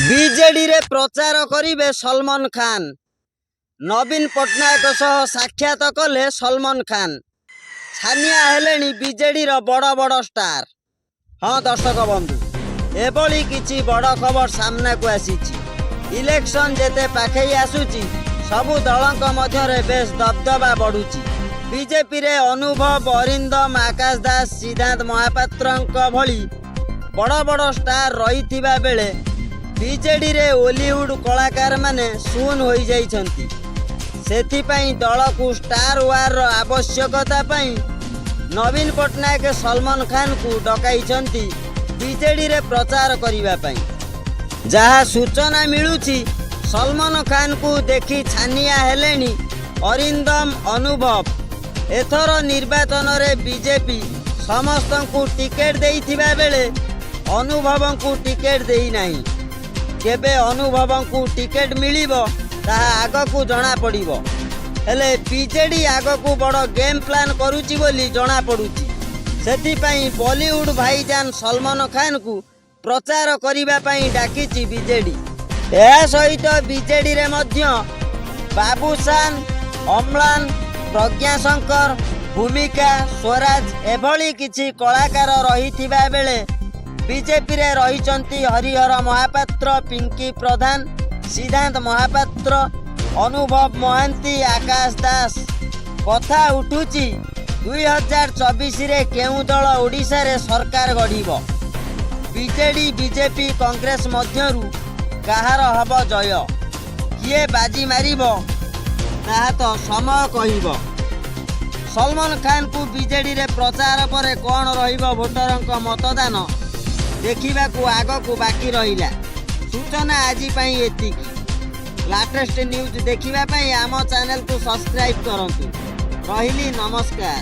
BJD रे प्रचार करिबे सलमान खान। नवीन पट्टनायक सह साक्षात कले सलमान खान। छानिया हेलेनी बीजेडी रो बड़ बड़ स्टार। हाँ दर्शक बंधु, एभली किछि बड़ खबर सामना को आसीछि। इलेक्शन जेते पाखई आसुछि सबु दलक मध्यरे बेस दबदबा बढ़ुछि। बीजेपी रे अनुभव, अरिंदम, आकाश दास, सिद्धांत महापात्रंक भली बड़ बड़ स्टार रहिथिबा बेले बीजेडी रे ओलीवुड कलाकार माने शून हो जाइछन्ति। सेथिपाई दल को स्टार वार आवश्यकता पाई नवीन पट्टनायक सलमान खान को डकाइछन्ति बीजेडी रे प्रचार करिबा पाई। जहा सूचना मिलुछि सलमान खान को देखि छानिया हेलेनी अरिंदम, अनुभव। एथर निर्वाचन रे बीजेपी समस्त को टिकेट देइथिबा बेले अनुभव को टिकेट देई नाही। केबे अनुभव को टिकेट मिलिबो ताहा आग को जना पड़िबो। हेले बीजेडी आग को बड़ गेम प्लान करूची बोली जना पड़ुची। सेथिपाई बॉलीवुड भाईजान सलमान खान को प्रचार करिबा पाई डाकिची बीजेडी। ए सहित बीजेडी रे मध्य बाबूशान, अम्लान, प्रज्ञा शंकर, भूमिका, स्वराज एभली किछि कलाकार रहिथिबा बेले बीजेपी रे रहिचंती हरिहर महापात्र, पिंकी प्रधान, सिद्धांत महापात्र, अनुभव महांती, आकाश दास। कथा उठुची 2024 रे केउ दल ओडिशा रे सरकार गढ़िबो। बीजेडी, बीजेपी, कांग्रेस मध्यरु काहार हब जय, किए बाजी मारिबो ताहा तो समय कहिबो। सलमान खान को बीजेडी रे प्रचार पर कौन रहिबो भोटरंक मतदान देखा आग को बाकी रहिला। सूचना आज एतिकी। लाटेस्ट न्यूज देखिबा आम चैनल को सब्सक्राइब करंतु। रहिली, नमस्कार।